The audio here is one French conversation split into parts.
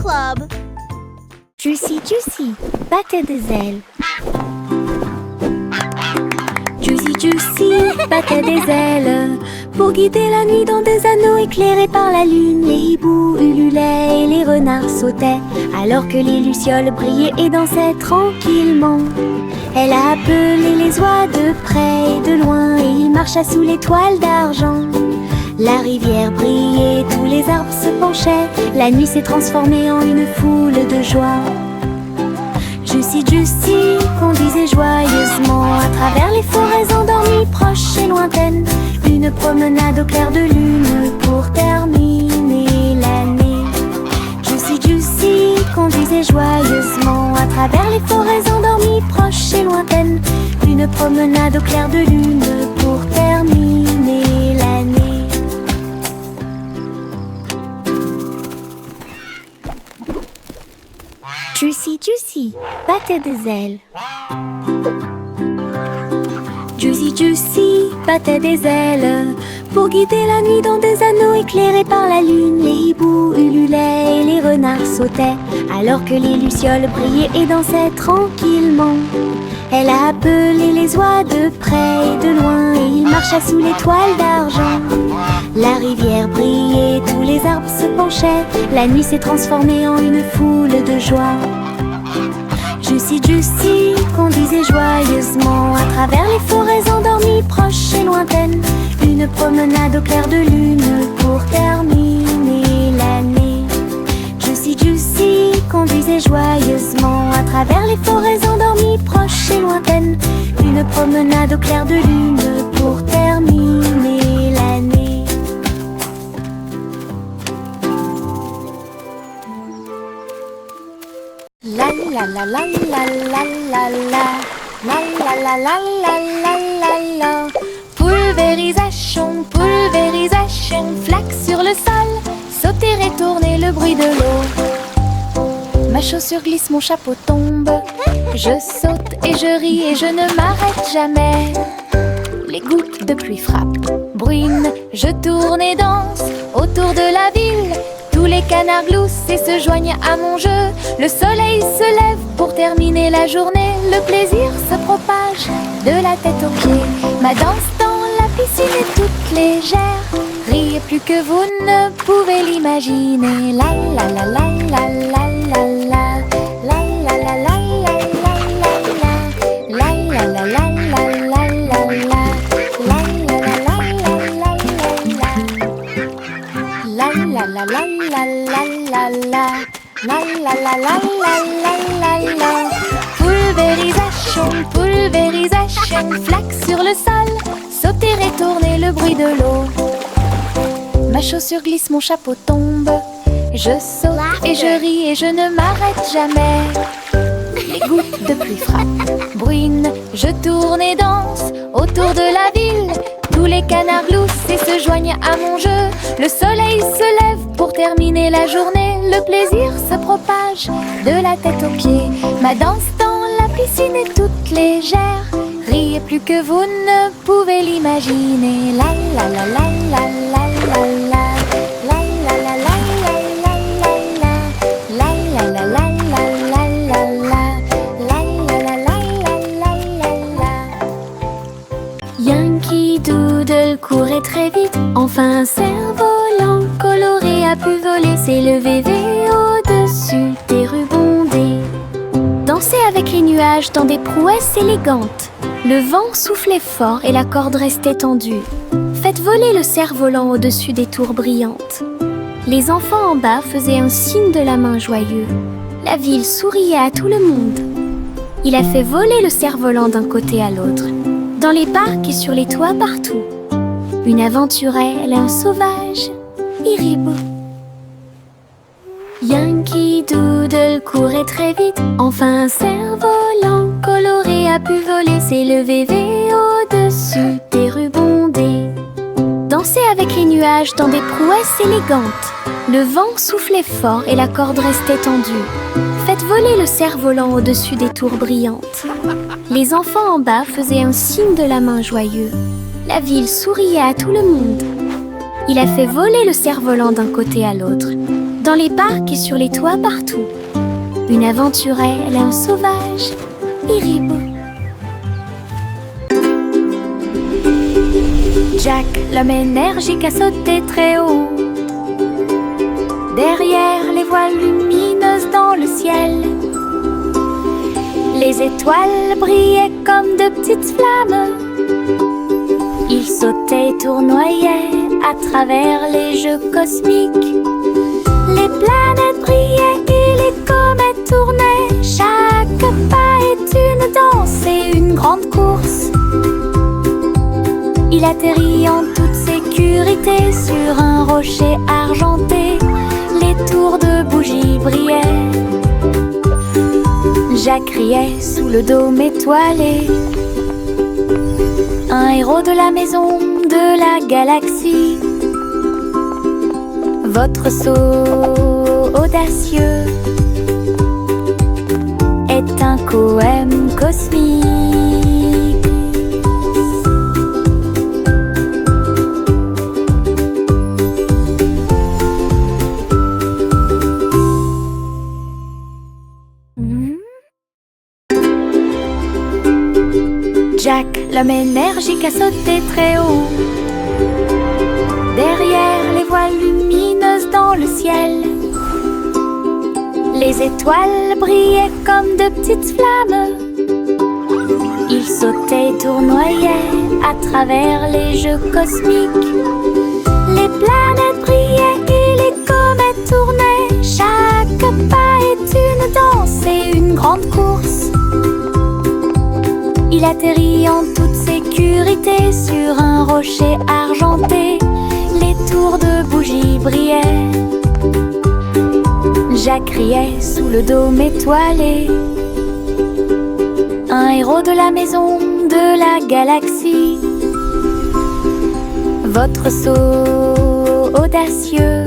Club. Juicy Juicy battait des ailes. Juicy Juicy battait des ailes pour guider la nuit dans des anneaux éclairés par la lune. Les hiboux ululaient et les renards sautaient alors que les lucioles brillaient et dansaient tranquillement. Elle a appelé les oies de près et de loin et il marcha sous l'étoile d'argent. La rivière brillait, tous les arbres se penchaient. La nuit s'est transformée en une foule de joie. Juicy Juicy conduisait joyeusement à travers les forêts endormies, proches et lointaines. Une promenade au clair de lune pour terminer l'année. Juicy Juicy conduisait joyeusement à travers les forêts endormies, proches et lointaines. Une promenade au clair de lune pour terminer l'année. Juicy Juicy battait des ailes. Juicy Juicy battait des ailes pour guider la nuit dans des anneaux éclairés par la lune. Les hiboux ululaient et les renards sautaient alors que les lucioles brillaient et dansaient tranquillement. Elle a appelé les oies de près et de loin et il marcha sous l'étoile d'argent. La rivière brillait, tous les arbres se penchaient. La nuit s'est transformée en une foule de joie. Juicy Juicy conduisait joyeusement à travers les forêts endormies, proches et lointaines. Une promenade au clair de lune pour terminer l'année. Juicy Juicy conduisait joyeusement à travers les forêts endormies, proches et lointaines. Une promenade au clair de lune pour terminer l'année. La la la la la la la la la la la la la la la. Pulvérisation, pulvérisation, flaque sur le sol, sauter et tourner le bruit de l'eau. Ma chaussure glisse, mon chapeau tombe. Je saute et je ris et je ne m'arrête jamais. Les gouttes de pluie frappent, bruine, je tourne et danse autour de la ville. Tous les canards gloussent et se joignent à mon jeu. Le soleil se lève pour terminer la journée. Le plaisir se propage de la tête aux pieds. Ma danse dans la piscine est toute légère. Riez plus que vous ne pouvez l'imaginer. La la la la la la la la. La la la la la la la. La la la la la la la la. La la la la la la la. La la la la la la la. La la la la la la la. Pulvérisation, pulvérisation, flaque sur le sol, sauter et tourner le bruit de l'eau. Ma chaussure glisse, mon chapeau tombe. Je saute et je ris et je ne m'arrête jamais. Les gouttes de pluie frappent, bruine, je tourne et danse autour de la ville. Tous les canards gloussent et se joignent à mon jeu. Le soleil se lève pour terminer la journée. Le plaisir se propage de la tête aux pieds. Ma danse dans la piscine est toute légère. Riez plus que vous ne pouvez l'imaginer. La la la la la la la la. La la la la la la la la. La la la la la la la la. La la la la la la la. Yankee Doodle courait très vite. Enfin un cerf-volant coloré a pu voler, s'élever au-dessus des rues bondées. Danser avec les nuages dans des prouesses élégantes. Le vent soufflait fort et la corde restait tendue. Faites voler le cerf-volant au-dessus des tours brillantes. Les enfants en bas faisaient un signe de la main joyeux. La ville souriait à tout le monde. Il a fait voler le cerf-volant d'un côté à l'autre, dans les parcs et sur les toits partout. Une aventurelle, un sauvage, Iribo. Yankee Doodle courait très vite. Enfin un cerf-volant coloré a pu voler, s'élever au-dessus des rues bondées. Danser avec les nuages dans des prouesses élégantes. Le vent soufflait fort et la corde restait tendue. Faites voler le cerf-volant au-dessus des tours brillantes. Les enfants en bas faisaient un signe de la main joyeux. La ville souriait à tout le monde. Il a fait voler le cerf-volant d'un côté à l'autre, Dans les parcs et sur les toits partout, une aventurelle, un sauvage, Hiribo. Jack, l'homme énergique, a sauté très haut. Derrière les voiles lumineuses dans le ciel, les étoiles brillaient comme de petites flammes. Il sautait et tournoyait à travers les jeux cosmiques. Les planètes brillaient et les comètes tournaient. Chaque pas est une danse et une grande course. Il atterrit en toute sécurité sur un rocher argenté. Les tours de bougies brillaient. Jack riait sous le dôme étoilé. Un héros de la maison, de la galaxie. Votre saut audacieux est un poème cosmique. Jack, l'homme énergique, a sauté très haut. Derrière les voiles lumineuses dans le ciel, les étoiles brillaient comme de petites flammes. Il sautait et tournoyait à travers les jeux cosmiques. Les planètes brillaient et les comètes tournaient. Chaque pas est une danse et une grande course. Il atterrit en toute sécurité sur un rocher argenté. Les tours de bougies brillaient. Jack riait sous le dôme étoilé. Un héros de la maison, de la galaxie. Votre saut audacieux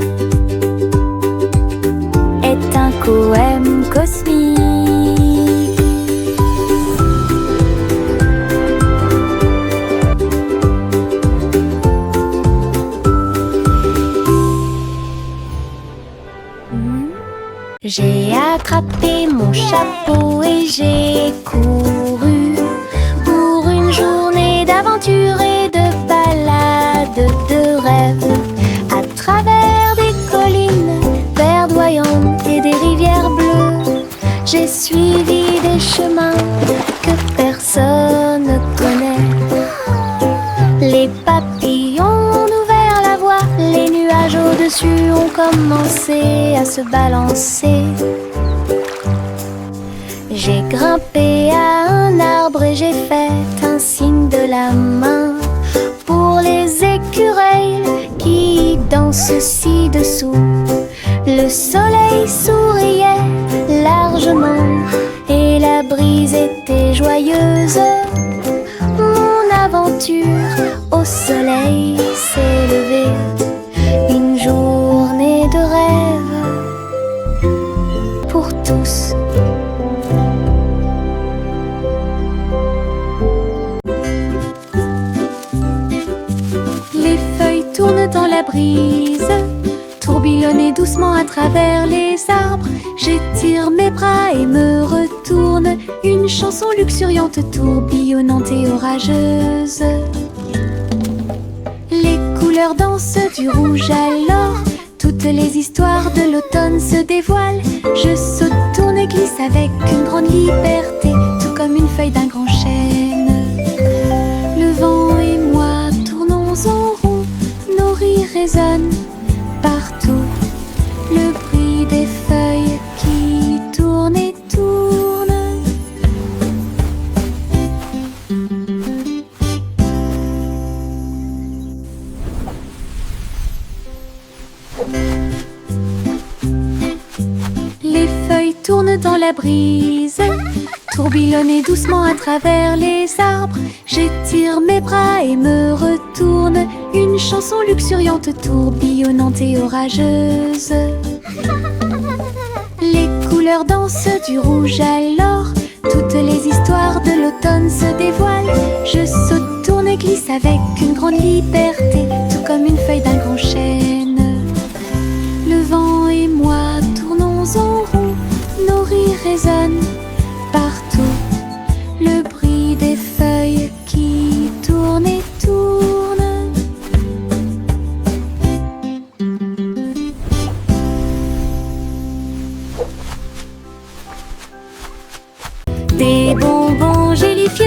est un poème cosmique. J'ai attrapé mon chapeau et j'ai couru pour une journée d'aventure et de balade de rêve, à travers des collines verdoyantes et des rivières bleues. J'ai suivi des chemins que personne ne connaît. Les papillons ont ouvert la voie, les nuages au-dessus ont commencé à se balancer. J'ai grimpé à un arbre et j'ai fait un signe de la main pour les écureuils qui dansent ci-dessous. Le soleil souriait largement et la brise était joyeuse. Mon aventure au soleil s'est levée, une journée de rêve pour tous. Les feuilles tournent dans la brise, tourbillonnent doucement à travers les arbres. J'étire mes bras et me retourne, une chanson luxuriante, tourbillonnante et orageuse. Les couleurs dansent du rouge à l'or, toutes les histoires de l'automne se dévoilent. Je saute, tourne et glisse avec une grande liberté, tout comme une feuille d'un grand chêne. Le vent et moi tournons en rond, nos rires résonnent partout. Le bruit des feuilles qui tournent et tournent. Les feuilles tournent dans la brise, tourbillonnent doucement à travers les arbres. J'étire mes bras et me retourne, une chanson luxuriante, tourbillonnante et orageuse. Les couleurs dansent du rouge à l'or, toutes les histoires de l'automne se dévoilent. Je saute, tourne et glisse avec une grande liberté, tout comme une feuille d'un grand chêne. Le vent et moi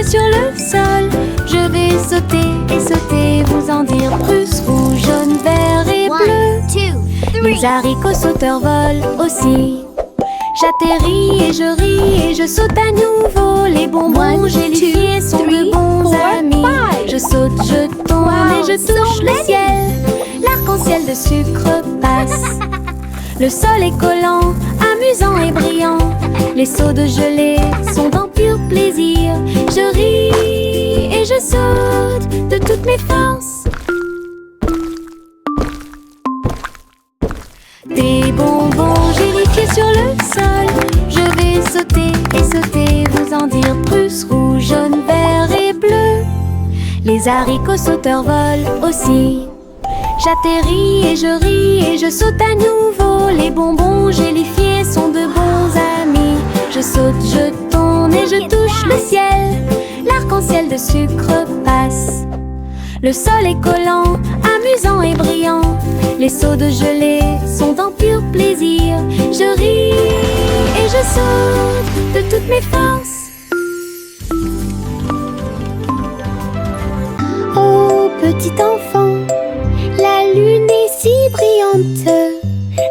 pieds sur le sol. Je vais sauter et sauter, vous en dire plus. Rouge, jaune, vert et bleu. Les haricots sauteurs volent aussi. J'atterris et je ris et je saute à nouveau. Les bonbons gélifiés sont de bons amis. Je saute, je tombe et je touche le ciel. L'arc-en-ciel de sucre passe. Le sol est collant, amusant et brillant. Les seaux de gelée sont en pur plaisir. Je ris et je saute de toutes mes forces. Des bonbons gélifiés sur le sol. Je vais sauter et sauter, vous en dire plus. Rouge, jaune, vert et bleu. Les haricots sauteurs volent aussi. J'atterris et je ris et je saute à nouveau. Les bonbons gélifiés sont de bons amis. Je saute, je tourne et je touche le ciel. L'arc-en-ciel de sucre passe. Le sol est collant, amusant et brillant. Les seaux de gelée sont en pur plaisir. Je ris et je saute de toutes mes forces. Oh, petit enfant, la lune est si brillante.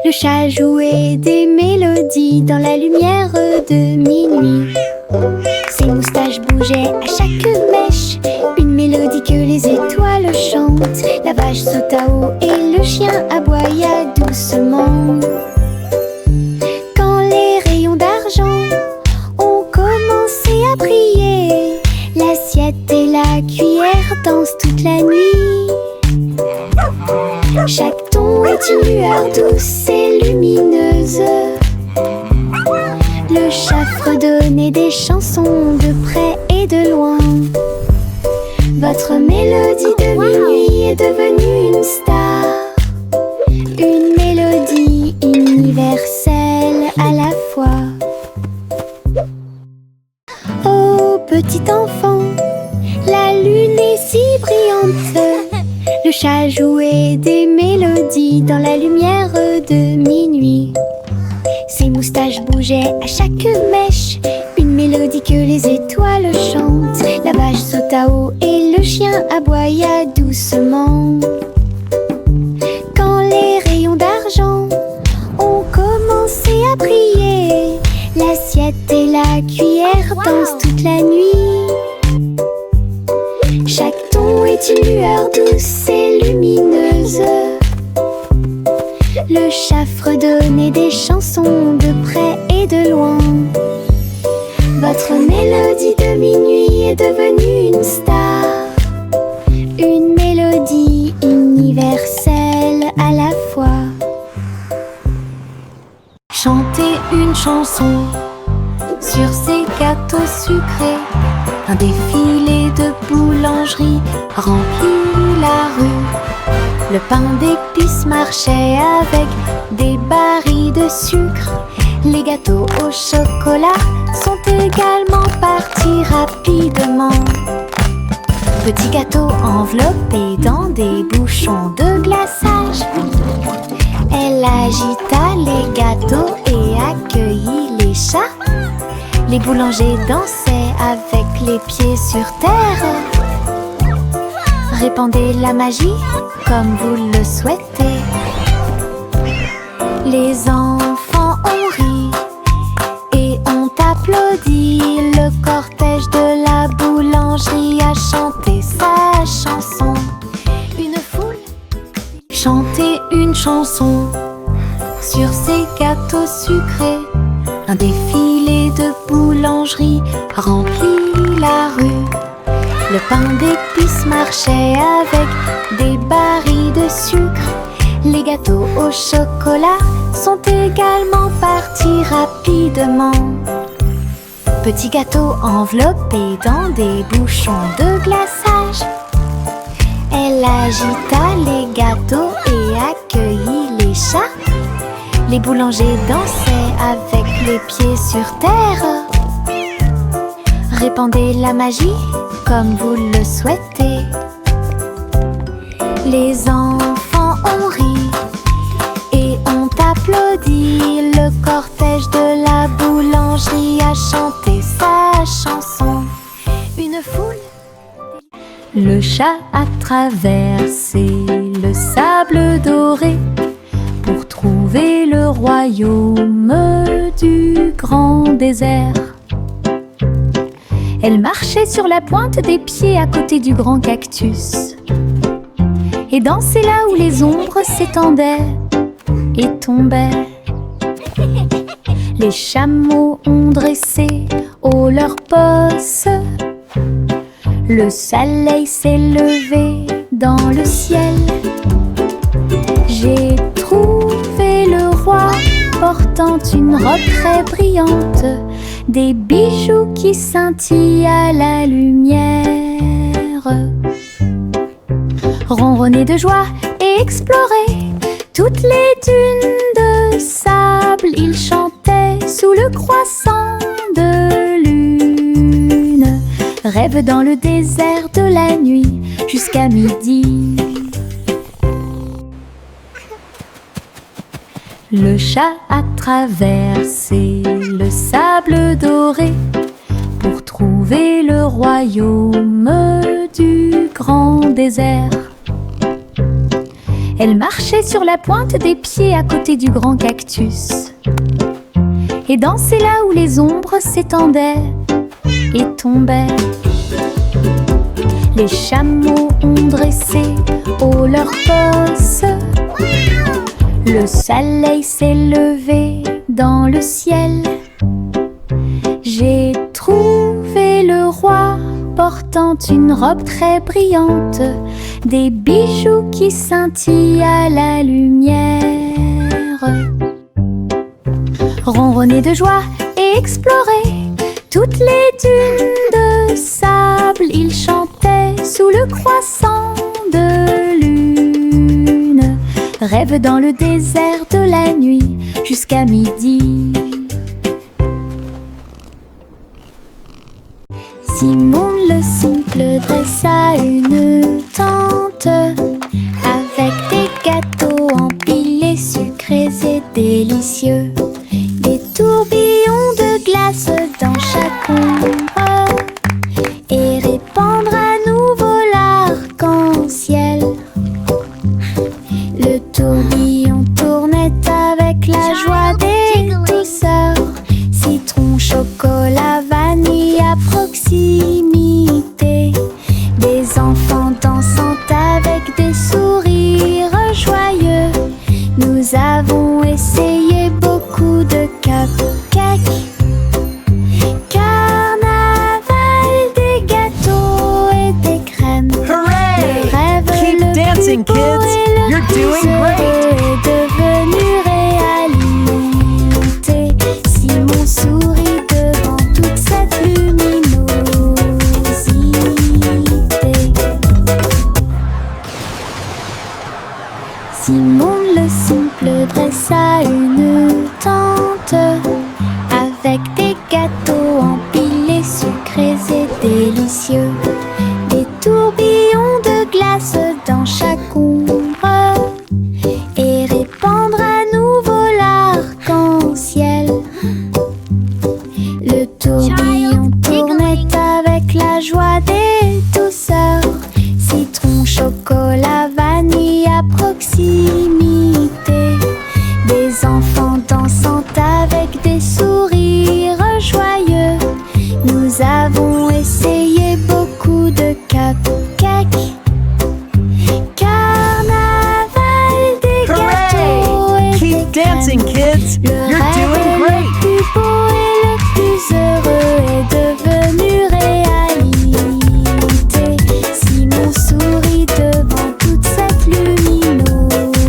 Le chat jouait des mélodies dans la lumière de minuit. Ses moustaches bougeaient à chaque mèche, une mélodie que les étoiles chantent. La vache sauta haut et le chien aboya doucement. Quand les rayons d'argent ont commencé à briller, l'assiette et la cuillère dansent toute la nuit. Chaque ton est une lueur douce et lumineuse. Le chat fredonnait des chansons de près et de loin. Votre mélodie de minuit est devenue une star. Une mélodie universelle à la fois. Oh, petit enfant, la lune est si brillante. Le chat jouait des mélodies dans la lumière de minuit. Ses moustaches bougeaient à chaque mèche, une mélodie que les étoiles chantent. La vache sauta haut et le chien aboya doucement. Quand les rayons d'argent ont commencé à briller, l'assiette et la cuillère dansent toute la nuit. Chaque ton est une lueur douce et lumineuse. Le chat fredonnait des chansons de près et de loin. Votre mélodie de minuit est devenue une star. Une mélodie universelle à la fois. Chantez une chanson sur ces gâteaux sucrés. Un défilé de boulangerie remplit la rue. Le pain d'épices marchait avec des barils de sucre. Les gâteaux au chocolat sont également partis rapidement. Petits gâteaux enveloppés dans des bouchons de glaçage. Elle agita les gâteaux et accueillit les chats. Les boulangers dansaient avec les pieds sur terre. Répandez la magie comme vous le souhaitez. Les enfants ont ri et ont applaudi. Le cortège de la boulangerie a chanté sa chanson. Une foule chantait une chanson sur ces gâteaux sucrés. Un défilé de boulangerie remplit la rue. Le pain d'épices marchait avec des barils de sucre. Les gâteaux au chocolat sont également partis rapidement. Petits gâteaux enveloppés dans des bouchons de glaçage. Elle agita les gâteaux et accueillit les chats. Les boulangers dansaient avec les pieds sur terre. Répandez la magie comme vous le souhaitez. Les enfants ont ri et ont applaudi. Le cortège de la boulangerie a chanté sa chanson. Une chat a traversé le sable doré pour trouver le royaume du grand désert. Elle marchait sur la pointe des pieds à côté du grand cactus et dansait là où les ombres s'étendaient et tombaient. Les chameaux ont dressé haut leurs posses. Le soleil s'est levé dans le ciel. J'ai trouvé le roi portant une robe très brillante, des bijoux qui scintillent à la lumière. Ronronner de joie et explorer toutes les dunes de sable, il chantait sous le croissant de lune. Rêve dans le désert de la nuit jusqu'à midi. Le chat a traversé le sable doré pour trouver le royaume du grand désert. Elle marchait sur la pointe des pieds à côté du grand cactus et dansait là où les ombres s'étendaient et tombaient. Les chameaux ont dressé haut leurs posses. Le soleil s'est levé dans le ciel. J'ai trouvé le roi portant une robe très brillante, des bijoux qui scintillent à la lumière. Ronronner de joie et explorer toutes les dunes de sable, il chantait sous le croissant de lune. Rêve dans le désert de la nuit jusqu'à midi. Simon le simple dressa une tente avec des gâteaux empilés, sucrés et délicieux, des tourbillons de glace dans chaque ombre et répandre à nouveau l'arc-en-ciel. Le tourbillon tournait avec la joie des douceurs, citron, chocolat, vanille à proximité. Des enfants dansant avec des sourires joyeux. Nous avons essayé beaucoup de cupcakes. Carnaval, des gâteaux et des crèmes. Hooray! Le rêve Keep le dancing, plus beau kids. et le You're plus doing heureux great. est devenu réalité. Simon sourit devant toute cette luminosité. Simon le simple dressa une tente avec des gâteaux empilés, sucrés et délicieux, des tourbillons de glace dans chaque ombre et répandre à nouveau l'arc-en-ciel. Le tourbillon tournait avec la joie des douceurs, citron, chocolat, vanille à proximité. Des enfants dansant avec des sourires joyeux. Nous avons essayé beaucoup de cupcakes. Carnaval, des gâteaux et Keep des dancing, crèmes. kids. Le You're rêve doing le great. plus beau et le plus heureux est devenu réalité. Simon sourit devant toute cette luminosité.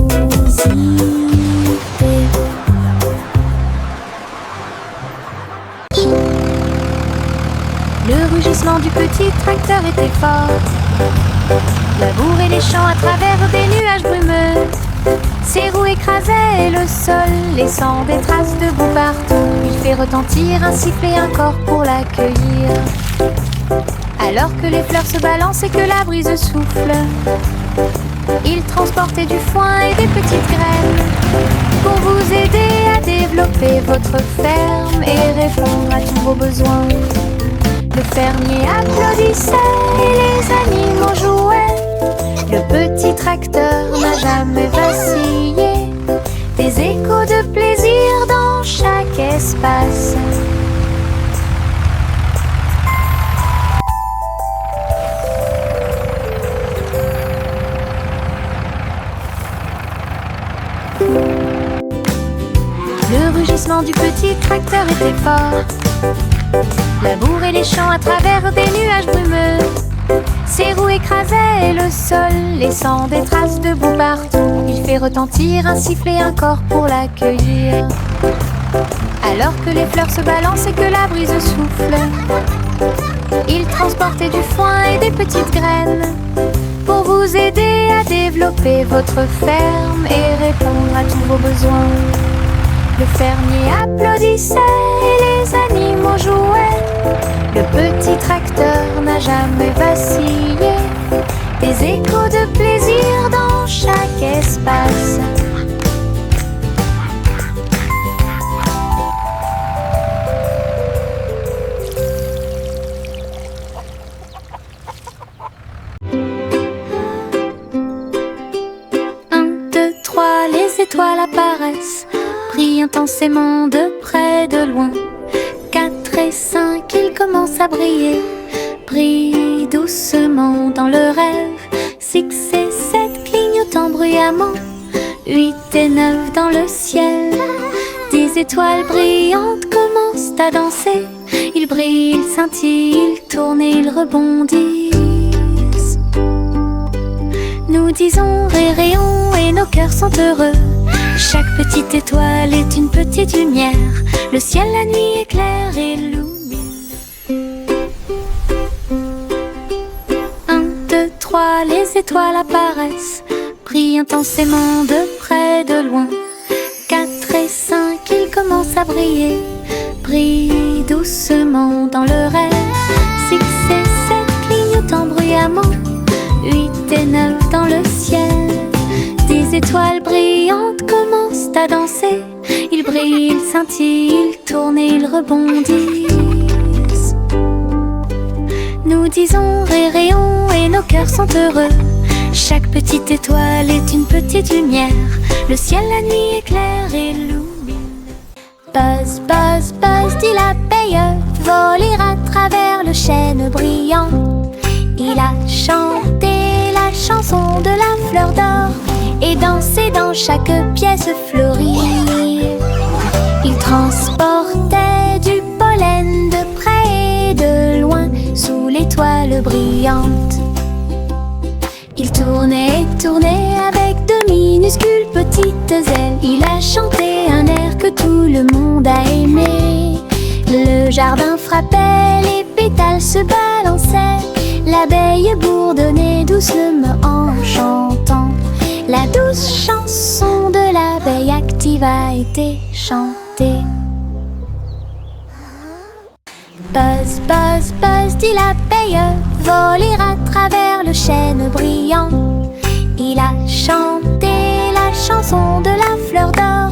Le rugissement du petit tracteur était fort. Labourer les champs à travers des nuages brumeux. Ses roues écrasaient le sol, laissant des traces de boue partout. Il fait retentir un sifflet et un corps pour l'accueillir. Alors que les fleurs se balancent et que la brise souffle, il transportait du foin et des petites graines pour vous aider à développer votre ferme et répondre à tous vos besoins. Le fermier applaudissait et les animaux jouaient. Le petit tracteur n'a jamais vacillé. Des échos de plaisir dans chaque espace. Le rugissement du petit tracteur était fort. Labourer les champs à travers des nuages brumeux. Ses roues écrasaient le sol, laissant des traces de boue partout. Il fait retentir un sifflet, un corps pour l'accueillir. Alors que les fleurs se balancent et que la brise souffle, il transportait du foin et des petites graines pour vous aider à développer votre ferme et répondre à tous vos besoins. Le fermier applaudissait et les animaux jouaient. Le petit tracteur n'a jamais vacillé. Des échos de plaisir dans chaque espace. Un, deux, trois, les étoiles apparaissent. Brille intensément de près, de loin. 4 et 5, ils commencent à briller. Brille doucement dans le rêve. 6 et 7 clignotant bruyamment. 8 et 9 dans le ciel. 10 étoiles brillantes commencent à danser. Ils brillent, ils scintillent, ils tournent et ils rebondissent. Nous disons réréons et nos cœurs sont heureux. Chaque petite étoile est une petite lumière. Le ciel la nuit éclaire et illumine. 1, 2, 3, les étoiles apparaissent. Brillent intensément de près, de loin. 4 et 5, ils commencent à briller. Brillent doucement dans le rêve. 6 et 7 clignotant bruyamment. 8 et 9 dans le ciel. 10 étoiles brillantes commencent à danser. Ils brillent, ils scintillent, ils tournent et ils rebondissent. Nous disons réréons et nos cœurs sont heureux. Chaque petite étoile est une petite lumière. Le ciel la nuit éclaire et illumine. Buzz, buzz, buzz, dit l'abeille, voler à travers le chêne brillant. Il a chanté la chanson de la fleur d'or et dansé dans chaque pièce fleurie. Il transportait du pollen de près et de loin sous l'étoile brillante. Il tournait et tournait avec de minuscules petites ailes. Il a chanté un air que tout le monde a aimé. Le jardin frappait, les pétales se balançaient. L'abeille bourdonnait doucement en chantant. La douce chanson de l'abeille active a été chantée. Buzz, buzz, buzz, dit l'abeille, voler à travers le chêne brillant. Il a chanté la chanson de la fleur d'or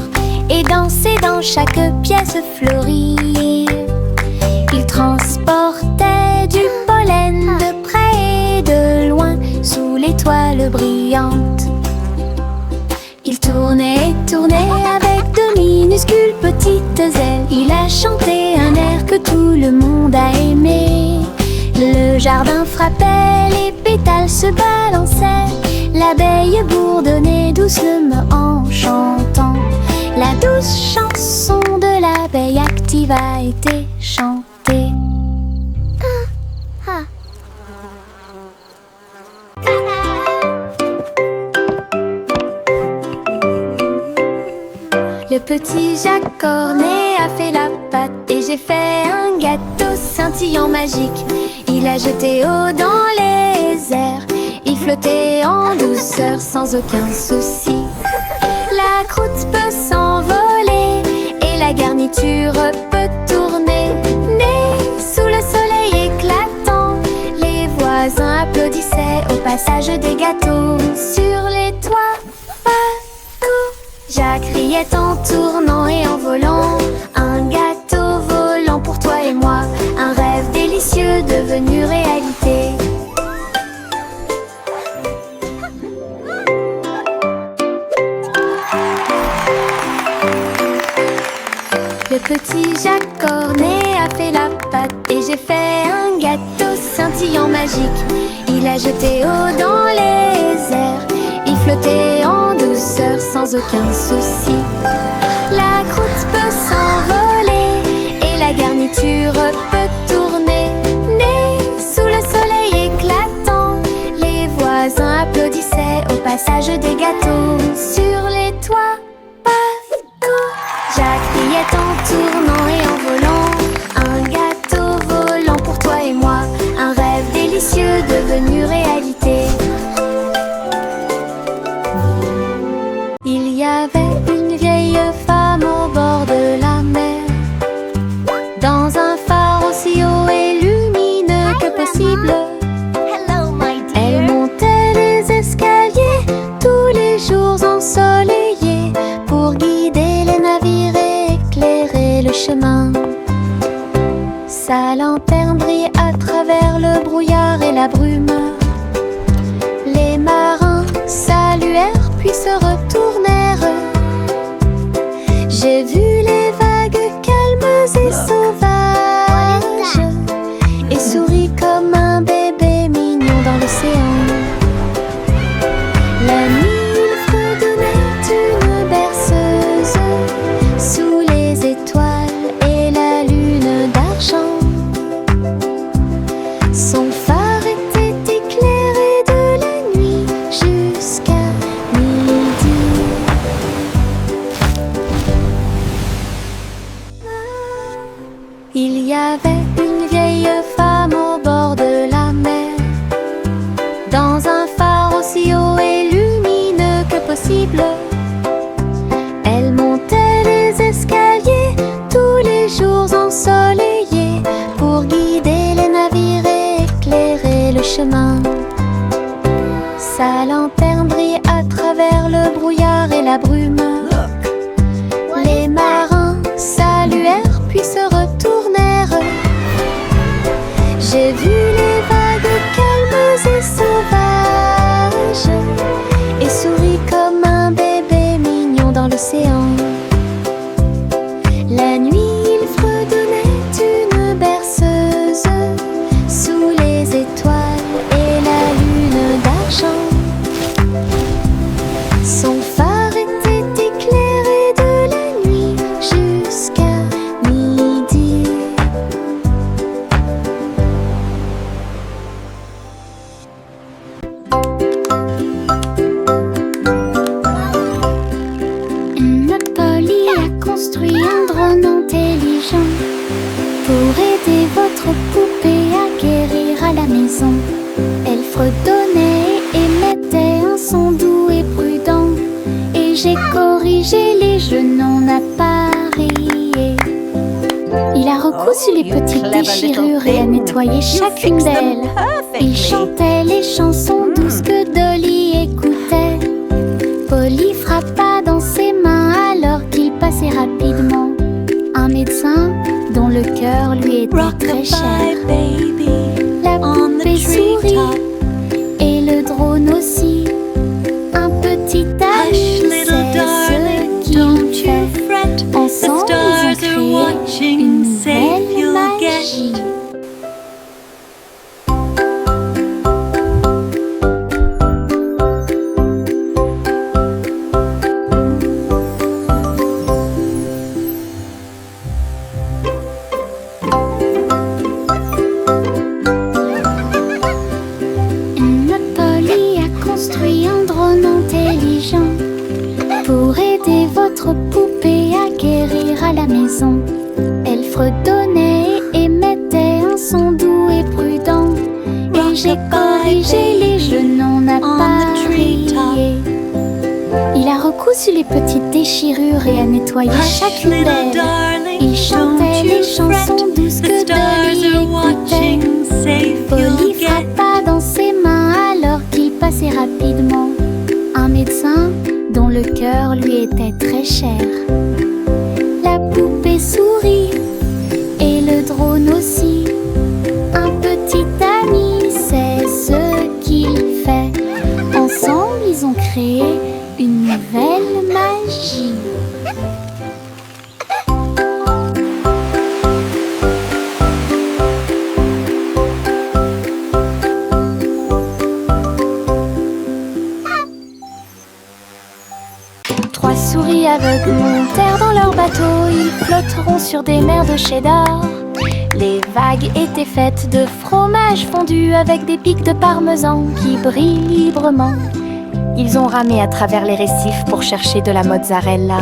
et dansé dans chaque pièce fleurie. Il transportait du pollen de près et de loin sous l'étoile brillante. Il tournait et tournait avec de minuscules petites ailes. Il a chanté un air que tout le monde a aimé. Le jardin frappait, les pétales se balançaient. L'abeille bourdonnait doucement en chantant. La douce chanson de l'abeille active a été chantée. Le petit Jacques Cornet a fait la pâte et j'ai fait un gâteau scintillant magique. Il a jeté eau dans les airs, il flottait en douceur sans aucun souci. La croûte peut s'envoler et la garniture peut tourner. Mais sous le soleil éclatant, les voisins applaudissaient au passage des gâteaux. Sur les toits, partout, Jacques riait en tournant et en volant. Un gâteau volant pour toi et moi, un rêve délicieux devenue réalité. Le petit Jacques Cornet a fait la pâte et j'ai fait un gâteau scintillant magique. Il a jeté eau dans les airs, il flottait en douceur sans aucun souci. La croûte peut s'envoler et la garniture peut tourner. Né sous le soleil éclatant, les voisins applaudissaient au passage des gâteaux. Sur les toits, Jacques riait en tournant et en volant. Un gâteau volant pour toi et moi, un rêve délicieux devenu réalité. Il y avait une vieille femme au bord de la mer, dans un phare aussi haut et lumineux que possible. Elle montait les escaliers tous les jours ensoleillés pour guider les navires et éclairer le chemin. Sa lanterne brillait à travers le brouillard et la brume. Les marins saluèrent puis se retournèrent. J'ai vu les vagues calmes et sauvages et souris comme un bébé mignon dans l'océan. La nuit, il fredonnait une berceuse sous les étoiles et la lune d'argent. Son phare était éclairé de la nuit jusqu'à midi. Il y avait une vieille femme au bord de la mer, dans un phare aussi haut et lumineux que possible. Elle montait les escaliers tous les jours ensoleillés pour guider les navires et éclairer le chemin. Sa lanterne brillait à travers le brouillard et la brume. Les marins saluèrent puis se retournèrent. J'ai vu les vagues calmes et sauvages et souris comme un bébé mignon dans l'océan. La nuit, il fredonnait une berceuse sous les étoiles et la lune d'argent. Son phare était éclairé de la nuit jusqu'à midi. Polly a construit un drone intelligent pour aider votre poupée à guérir à la maison. Elle fredonnait et émettait un son doux et prudent, et j'ai corrigé les jeux non appareillés. Il a recousu les petites déchirures et a nettoyé chacune d'elles. Il chantait les chansons douces que Dolly écoutait. Polly frappa dans ses mains alors qu'il passait rapidement. Un médecin dont le cœur lui était très cher. La poupée sourit et le drone aussi. Un petit âge, c'est ce qu'il fait. Ensemble, ils ont créé une belle magie. Polly a construit un drone intelligent pour aider votre poupée à guérir à la maison. Elle fredonnait et émettait un son doux et prudent, et j'ai corrigé les jeux non appareillés. Il a recousu les petites déchirures et a nettoyé chacune d'elles. Il chantait les chansons douces que Dolly écoutait. Polly frappa dans ses mains alors qu'il passait rapidement. Un médecin dont le cœur lui était très cher. La poupée sourit et le drone aussi. Un petit aveugles montèrent dans leur bateau. Ils flotteront sur des mers de cheddar. Les vagues étaient faites de fromage fondu avec des pics de parmesan qui brillent librement. Ils ont ramé à travers les récifs pour chercher de la mozzarella.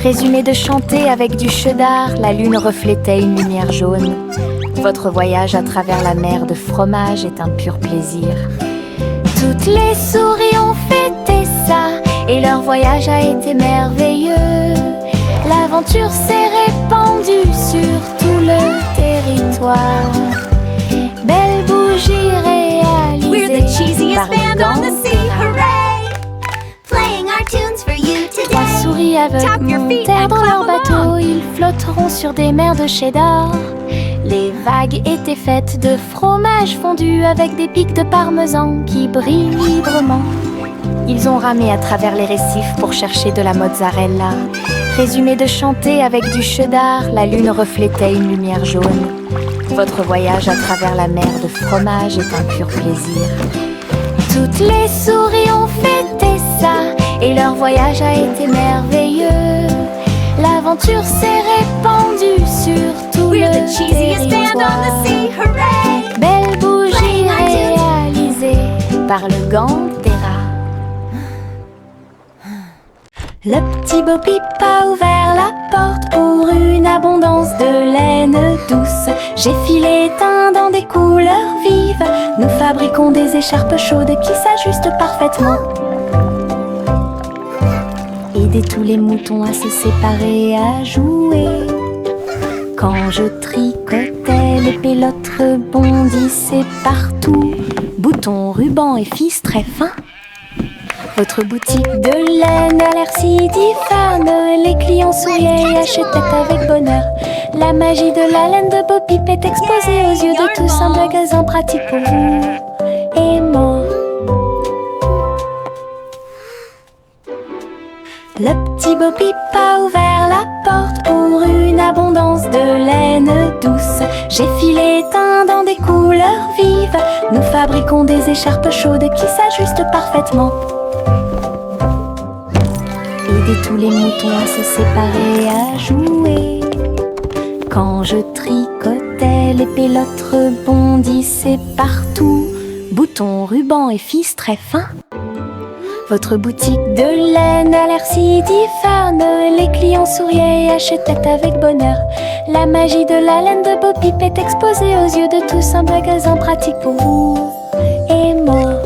Résumé de chanter avec du cheddar, la lune reflétait une lumière jaune. Votre voyage à travers la mer de fromage est un pur plaisir. Toutes les souris ont fêté ça et leur voyage a été merveilleux. L'aventure s'est répandue sur tout le territoire. Belle bougie réalisée. We're the cheesiest par les band on the sea, dents. hooray! Playing our tunes for you today. Trois souris aveugles Tap your feet montèrent and dans leur clap bateau. along. Ils flotteront sur des mers de cheddar. Les vagues étaient faites de fromage fondu avec des pics de parmesan qui brillent librement. Ils ont ramé à travers les récifs pour chercher de la mozzarella. Résumé de chanter avec du cheddar, la lune reflétait une lumière jaune. Votre voyage à travers la mer de fromage est un pur plaisir. Toutes les souris ont fêté ça et leur voyage a été merveilleux. L'aventure s'est répandue sur tout We're le the cheesiest band on territoire. the sea, hooray! Belle bougie Playing our tunes. réalisée par le gang des rats. Le petit Bo Peep a ouvert la porte pour une abondance de laine douce. J'ai filé teint dans des couleurs vives. Nous fabriquons des écharpes chaudes qui s'ajustent parfaitement. Aider tous les moutons à se séparer, à jouer. Quand je tricotais, les pélotes rebondissaient partout. Boutons, rubans et fils très fins. Votre boutique de laine a l'air si diphane. Les clients souriaient et achetaient avec bonheur. La magie de la laine de Bo Peep est exposée aux yeux de tous. Un magasin pratique pour vous et moi. Le petit Bo Peep a ouvert la porte pour une abondance de laine douce. J'ai filé teint dans des couleurs vives. Nous fabriquons des écharpes chaudes qui s'ajustent parfaitement. Aider tous les moutons à se séparer, à jouer. Quand je tricotais, les pélotes rebondissaient partout. Boutons, rubans et fils très fins. Votre boutique de laine a l'air si diphane. Les clients souriaient et achetaient avec bonheur. La magie de la laine de Bo Peep est exposée aux yeux de tous. Un magasin pratique pour vous et moi.